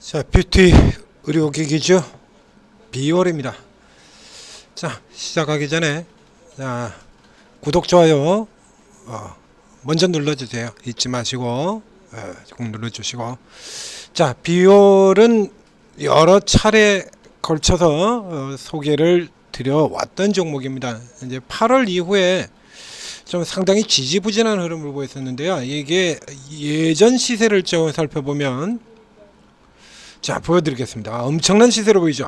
자, 뷰티 의료기기죠. 비올입니다. 자, 시작하기 전에 자, 구독, 좋아요 먼저 눌러주세요. 잊지 마시고 꼭 눌러주시고. 자, 비올은 여러 차례 걸쳐서 소개를 드려왔던 종목입니다. 이제 8월 이후에 좀 상당히 지지부진한 흐름을 보였었는데요. 이게 예전 시세를 좀 살펴보면, 자, 보여드리겠습니다. 엄청난 시세로 보이죠.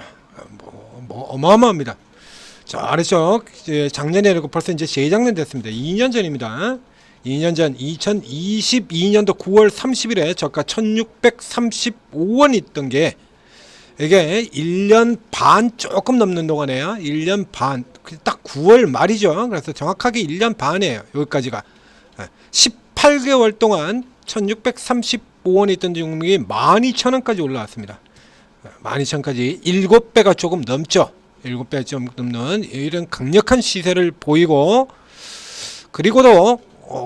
어마어마합니다. 자, 아래쪽 작년에 아니고 벌써 이제 재작년 됐습니다. 2년 전입니다. 2년 전 2022년도 9월 30일에 저가 1635원 있던 게 이게 1년 반 조금 넘는 동안에요. 1년 반, 딱 9월 말이죠. 그래서 정확하게 1년 반이에요. 여기까지가 18개월 동안 1635원이 있던 종목이 12,000원까지 올라왔습니다. 12,000원까지 7배가 조금 넘죠. 7배가 좀 넘는 이런 강력한 시세를 보이고, 그리고도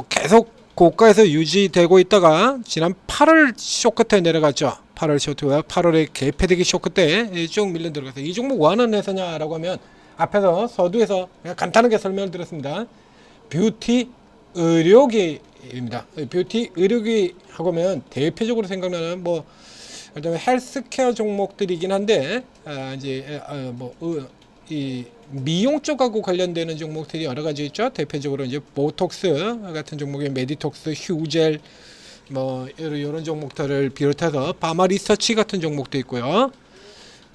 계속 고가에서 유지되고 있다가 지난 8월 쇼크때 내려갔죠. 8월 쇼크가 8월에 개패되기 쇼크 때 쭉 밀려 들어가서 이 종목 왜 하는 회사냐라고 하면, 앞에서 서두에서 그냥 간단하게 설명을 드렸습니다. 뷰티 의료기입니다. 뷰티 의료기 하고 하면 대표적으로 생각나는 일단 헬스케어 종목들이긴 한데, 이 미용 쪽하고 관련되는 종목들이 여러 가지 있죠. 대표적으로 이제 보톡스 같은 종목의 메디톡스, 휴젤, 이런 종목들을 비롯해서 바마 리서치 같은 종목도 있고요.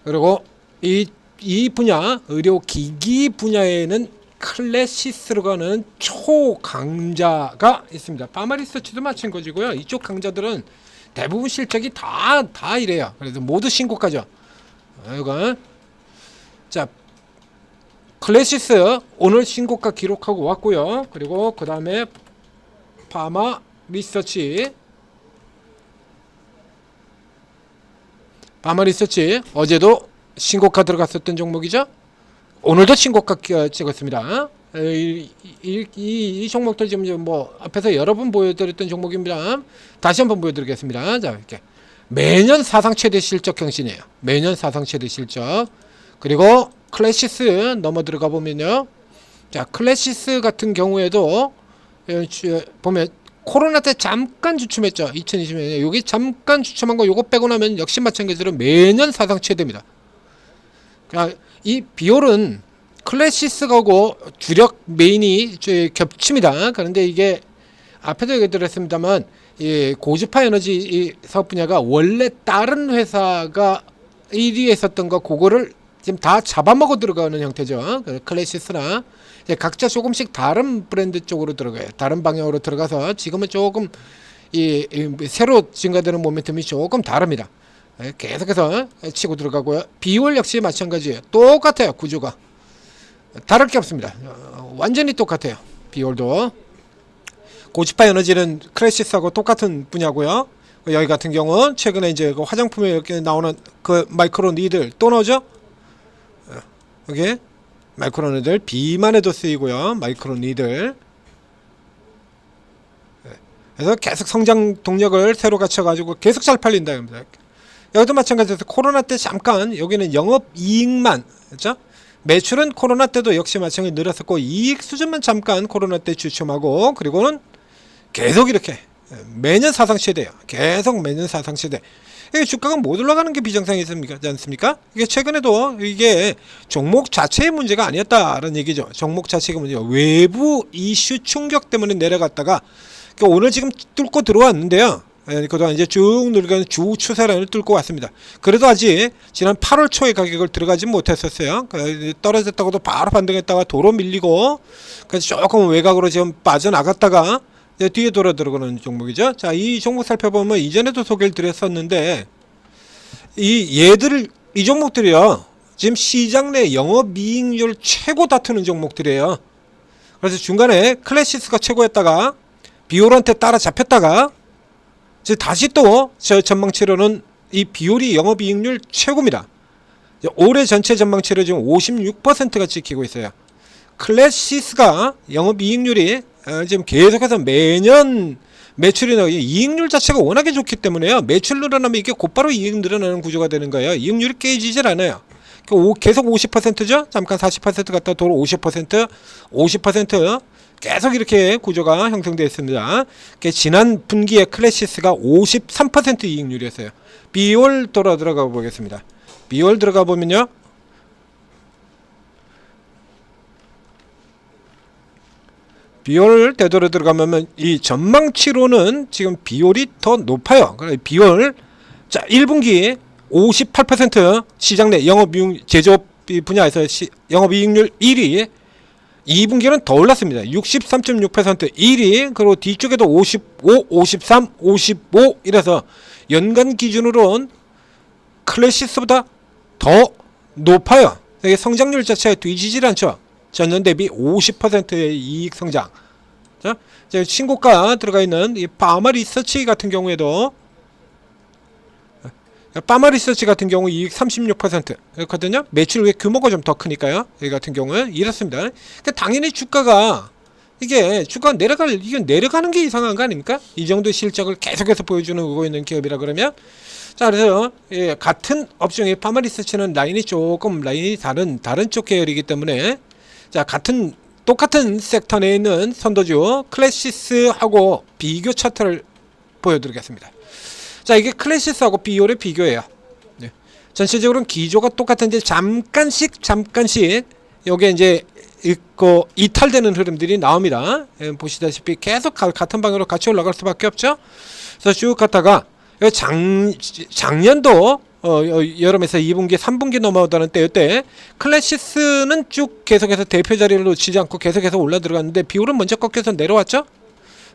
그리고 이 분야, 의료기기 분야에는 클래시스라고 하는 초강자가 있습니다. 바마 리서치도 마찬가지고요. 이쪽 강자들은 대부분 실적이 다 이래요. 그래서 모두 신고가죠. 이건 자, 클래시스 오늘 신고가 기록하고 왔고요. 그리고 그 다음에 바마 리서치 어제도 신고가 들어갔었던 종목이죠. 오늘도 신고가 찍었습니다. 이 종목들 지금 앞에서 여러 번 보여드렸던 종목입니다. 다시 한번 보여드리겠습니다. 자, 이렇게 매년 사상 최대 실적 경신이에요. 매년 사상 최대 실적. 그리고 클래시스 넘어 들어가 보면요. 자, 클래시스 같은 경우에도 보면 코로나 때 잠깐 주춤했죠. 2020년에 여기 잠깐 주춤한 거 요거 빼고 나면 역시 마찬가지로 매년 사상 최대입니다. 자, 이 비올은 클래시스하고 주력 메인이 겹칩니다. 그런데 이게 앞에도 얘기 드렸습니다만, 이 고주파 에너지 사업 분야가 원래 다른 회사가 1위에 있었던 거, 그거를 지금 다 잡아먹어 들어가는 형태죠. 클래시스나 각자 조금씩 다른 브랜드 쪽으로 들어가요. 다른 방향으로 들어가서 지금은 조금 새로 증가되는 모멘텀이 조금 다릅니다. 계속해서 치고 들어가고요. 비올 역시 마찬가지예요. 똑같아요. 구조가 다를 게 없습니다. 완전히 똑같아요. 비올도 고주파 에너지는 클래시스하고 똑같은 분야고요. 여기 같은 경우는 최근에 이제 그 화장품에 이렇게 나오는 그 마이크로 니들 또 나오죠. 여기 마이크로 니들 비만에도 쓰이고요. 마이크로 니들. 그래서 계속 성장 동력을 새로 갖춰가지고 계속 잘 팔린다. 여기도 마찬가지로 코로나 때 잠깐 여기는 영업이익만, 그렇죠? 매출은 코로나 때도 역시 마찬가지로 늘었었고, 이익 수준만 잠깐 코로나 때 주춤하고, 그리고는 계속 이렇게 매년 사상 최대예요. 계속 매년 사상 최대. 이게 주가가 못 올라가는 게 비정상이지 않습니까? 이게 최근에도 이게 종목 자체의 문제가 아니었다라는 얘기죠. 종목 자체가 문제가 외부 이슈 충격 때문에 내려갔다가 오늘 지금 뚫고 들어왔는데요. 그동안 이제 쭉 늘어가는 주 추세라인을 뚫고 왔습니다. 그래도 아직 지난 8월 초에 가격을 들어가지 못했었어요. 떨어졌다고도 바로 반등했다가 도로 밀리고, 그래서 조금 외곽으로 지금 빠져나갔다가 뒤에 돌아 들어가는 종목이죠. 자, 이 종목 살펴보면 이전에도 소개를 드렸었는데, 이 종목들이요, 지금 시장 내 영업이익률 최고 다투는 종목들이에요. 그래서 중간에 클래시스가 최고였다가 비올한테 따라 잡혔다가 이제 다시 또 전망치로는 이 비올이 영업이익률 최고입니다. 올해 전체 전망치로 지금 56%가 찍히고 있어요. 클래시스가 영업이익률이 지금 계속해서 매년 이익률 자체가 워낙에 좋기 때문에요. 매출 늘어나면 이게 곧바로 이익 늘어나는 구조가 되는 거예요. 이익률이 깨지질 않아요. 계속 50%죠? 잠깐 40% 갔다 도로 50% 계속 이렇게 구조가 형성되어 있습니다. 지난 분기에 클래시스가 53% 이익률이었어요. 비올 들어가 보겠습니다. 비올 들어가 보면요. 비올 되돌아 들어가면 이 전망치로는 지금 비올이 더 높아요. 비올 자 1분기 58% 시장 내 제조업 분야에서 영업이익률 1위, 2분기는 더 올랐습니다. 63.6% 1위, 그리고 뒤쪽에도 55, 53, 55 이래서 연간 기준으로는 클래시스보다 더 높아요. 성장률 자체가 뒤지질 않죠. 전년 대비 50%의 이익 성장. 자, 신고가 들어가 있는 이 파마 리서치 같은 경우에도 파마 리서치 같은 경우 이익 36%거든요. 매출 외 규모가 좀 더 크니까요. 여기 같은 경우는 이렇습니다. 그러니까 당연히 주가가 이게 내려가는 게 이상한 거 아닙니까? 이 정도 실적을 계속해서 보여주고 있는 기업이라 그러면. 자, 그래서 같은 업종의 파마 리서치는 라인이 다른 쪽 계열이기 때문에 자, 똑같은 섹터 내에 있는 선도주 클래시스하고 비교 차트를 보여드리겠습니다. 자, 이게 클래시스하고 비올의 비교예요. 네. 전체적으로는 기조가 똑같은데 잠깐씩 여기에 이제 이탈되는 흐름들이 나옵니다. 보시다시피 계속 같은 방향으로 같이 올라갈 수밖에 없죠. 그래서 쭉 갔다가 작년도 여름에서 2분기, 3분기 넘어가는 때였대. 클래시스는 쭉 계속해서 대표 자리를 놓치지 않고 계속해서 올라 들어갔는데 비올은 먼저 꺾여서 내려왔죠.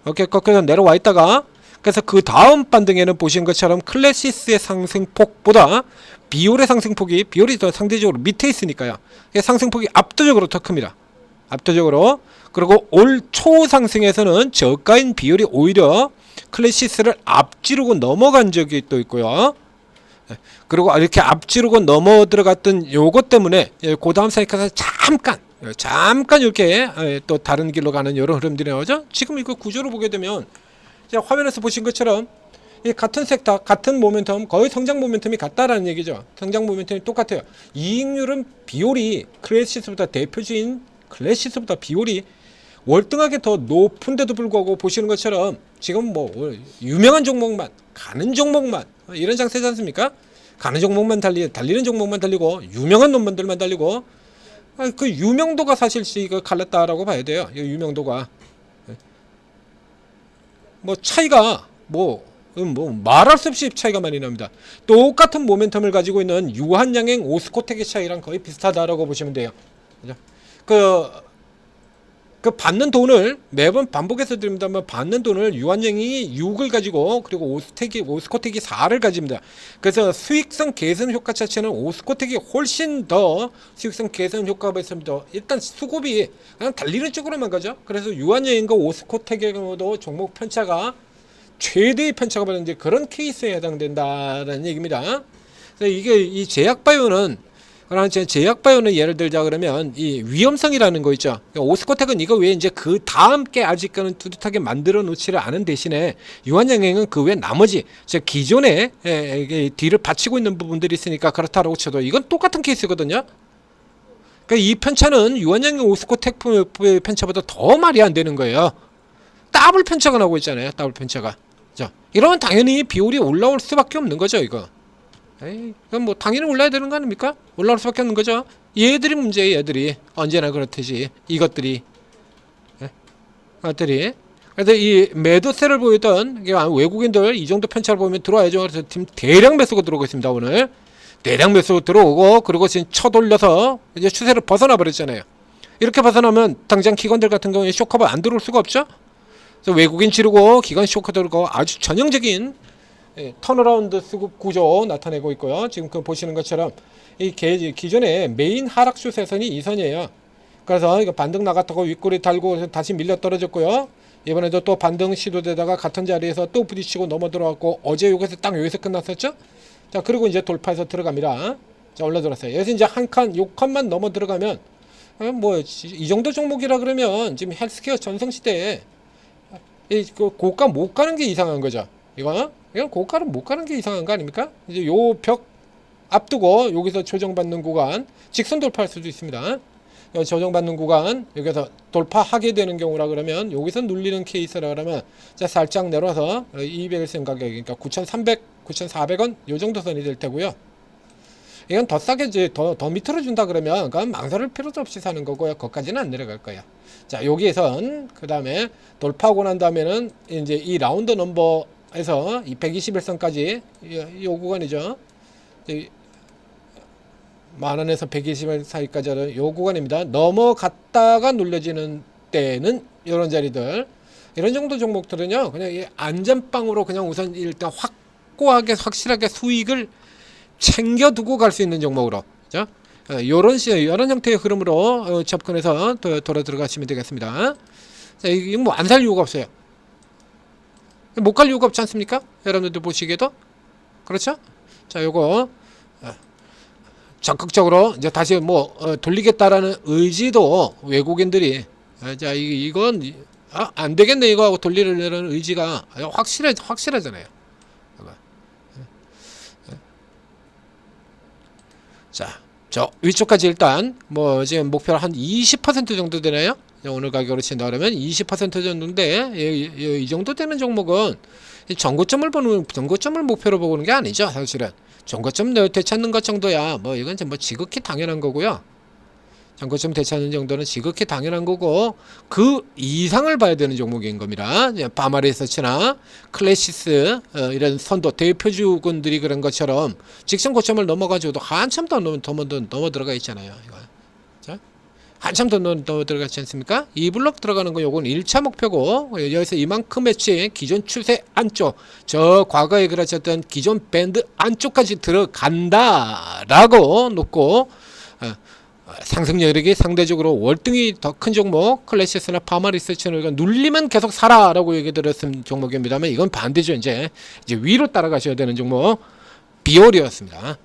이렇게 꺾여서 내려와 있다가 그래서 그 다음 반등에는 보신 것처럼 클래시스의 상승폭보다 비올의 상승폭이 비올이 더 상대적으로 밑에 있으니까요. 상승폭이 압도적으로 더 큽니다. 압도적으로. 그리고 올 초 상승에서는 저가인 비올이 오히려 클래시스를 앞지르고 넘어간 적이 또 있고요. 그리고 이렇게 앞지르고 넘어 들어갔던 요것 때문에 그 다음 사이클에서 잠깐 이렇게 또 다른 길로 가는 이런 흐름들이 나오죠. 지금 이거 구조를 보게 되면 화면에서 보신 것처럼 같은 섹터, 같은 모멘텀, 거의 성장 모멘텀이 같다라는 얘기죠. 성장 모멘텀이 똑같아요. 이익률은 비올이 클래시스보다 대표주인 클래시스보다 비올이 월등하게 더 높은데도 불구하고 보시는 것처럼 지금 뭐 유명한 종목만 가는 종목만 이런 장세지 않습니까? 가는 종목만 달리는 종목만 달리고 유명한 놈들만 달리고 그 유명도가 사실 이거 갈랐다라고 봐야 돼요. 이 유명도가 뭐 차이가 말할 수 없이 차이가 많이 납니다. 똑같은 모멘텀을 가지고 있는 유한양행 오스코텍의 차이랑 거의 비슷하다라고 보시면 돼요. 그죠? 그 받는 돈을 매번 반복해서 드립니다만 받는 돈을 유한양이 6을 가지고 그리고 오스코텍이 4를 가집니다. 그래서 수익성 개선 효과 자체는 오스코텍이 훨씬 더 수익성 개선 효과가 있습니다. 일단 수급이 그냥 달리는 쪽으로만 가죠. 그래서 유한양과 오스코텍의 경우도 종목 편차가 최대의 편차가 받는 이제 그런 케이스에 해당된다라는 얘기입니다. 그래서 이게 이 제약바이오는 예를 들자 그러면 이 위험성이라는 거 있죠. 오스코텍은 이거 외에 이제 그 다음 게 아직까지는 뚜렷하게 만들어 놓지를 않은 대신에 유한양행은 그 외 나머지 기존에 뒤를 받치고 있는 부분들이 있으니까 그렇다라고 쳐도 이건 똑같은 케이스거든요. 그러니까 이 편차는 유한양행 오스코텍 편차보다 더 말이 안 되는 거예요. 더블 편차가 나오고 있잖아요. 더블 편차가. 이러면 당연히 비율이 올라올 수밖에 없는 거죠, 이거. 그럼 뭐 당연히 올라야 되는 거 아닙니까? 올라올 수밖에 없는 거죠. 얘들이 문제예요. 얘들이 언제나 그렇듯이 이것들이. 그래서 이 매도세를 보였던 외국인들 이 정도 편차를 보면 들어와야죠. 그래서 지금 대량 매수가 들어오고 있습니다. 오늘 대량 매수 들어오고 그리고 지금 쳐돌려서 이제 추세를 벗어나 버렸잖아요. 이렇게 벗어나면 당장 기관들 같은 경우에 쇼커버 안 들어올 수가 없죠. 그래서 외국인 지르고 기관 쇼커 들고 아주 전형적인 턴어라운드 수급 구조 나타내고 있고요. 지금 그 보시는 것처럼 이 기존의 메인 하락 추세선이 이 선이에요. 그래서 이거 반등 나갔다고 윗꼬리 달고 다시 밀려 떨어졌고요. 이번에도 또 반등 시도되다가 같은 자리에서 또 부딪히고 넘어 들어왔고 어제 여기서 딱 여기서 끝났었죠. 자, 그리고 이제 돌파해서 들어갑니다. 자, 올라 들어왔어요. 여기서 이제 한 칸, 요 칸만 넘어 들어가면 뭐 이 정도 종목이라 그러면 지금 헬스케어 전성시대에 그 고가 못 가는 게 이상한 거죠. 이건 고가를 못 가는 게 이상한 거 아닙니까? 이제 요 벽 앞두고 여기서 조정받는 구간 직선 돌파할 수도 있습니다. 조정받는 구간 여기서 돌파하게 되는 경우라 그러면 여기서 눌리는 케이스라 그러면 자 살짝 내려서 200일선 가격 그러니까 9,300, 9,400원 요 정도 선이 될 테고요. 이건 더 싸게 이제 더 밑으로 준다 그러면 그건 망설일 필요도 없이 사는 거고요. 거기까지는 안 내려갈 거예요. 자 여기에선 그 다음에 돌파하고 난 다음에는 이제 이 라운드 넘버에서 이 121선까지 요 구간이죠. 만원에서 120원 사이까지 요 구간입니다. 넘어갔다가 눌려지는 때는 이런 자리들 이런 정도 종목들은요 그냥 이 안전빵으로 그냥 우선 일단 확고하게 확실하게 수익을 챙겨두고 갈 수 있는 종목으로 그죠? 이런 형태의 흐름으로 접근해서 돌아 들어가시면 되겠습니다. 자, 이거 뭐 안 살 이유가 없어요. 못 갈 이유가 없지 않습니까? 여러분들 보시기에도 그렇죠? 자, 요거 적극적으로 이제 다시 뭐 돌리겠다라는 의지도 외국인들이 자 이건 안 되겠네 이거 하고 돌리려는 의지가 확실하잖아요. 자, 저 위쪽까지 일단 뭐 지금 목표로 한 20% 정도 되나요? 오늘 가격으로 친다 그러면 20% 정도인데 이 정도 되는 종목은 전고점을 목표로 보는 게 아니죠. 사실은 전고점 되찾는 것 정도야 뭐 이건 뭐 지극히 당연한 거고요. 전고점 되찾는 정도는 지극히 당연한 거고 그 이상을 봐야 되는 종목인 겁니다. 바마리서치나 클래시스 이런 선도 대표주군들이 그런 것처럼 직선 고점을 넘어가지고도 한참 더 넘어 들어가 있잖아요. 이거. 자, 한참 더 넘어 들어갔지 않습니까? 이 블록 들어가는 거 요건 1차 목표고 여기서 이만큼 매치 기존 추세 안쪽 저 과거에 그러셨던 기존 밴드 안쪽까지 들어간다라고 놓고 상승력이 상대적으로 월등히 더 큰 종목 클래시스나 파마리서치는 눌리면 계속 사라라고 얘기 드렸은 종목입니다만 이건 반대죠. 이제 위로 따라가셔야 되는 종목 비올이었습니다.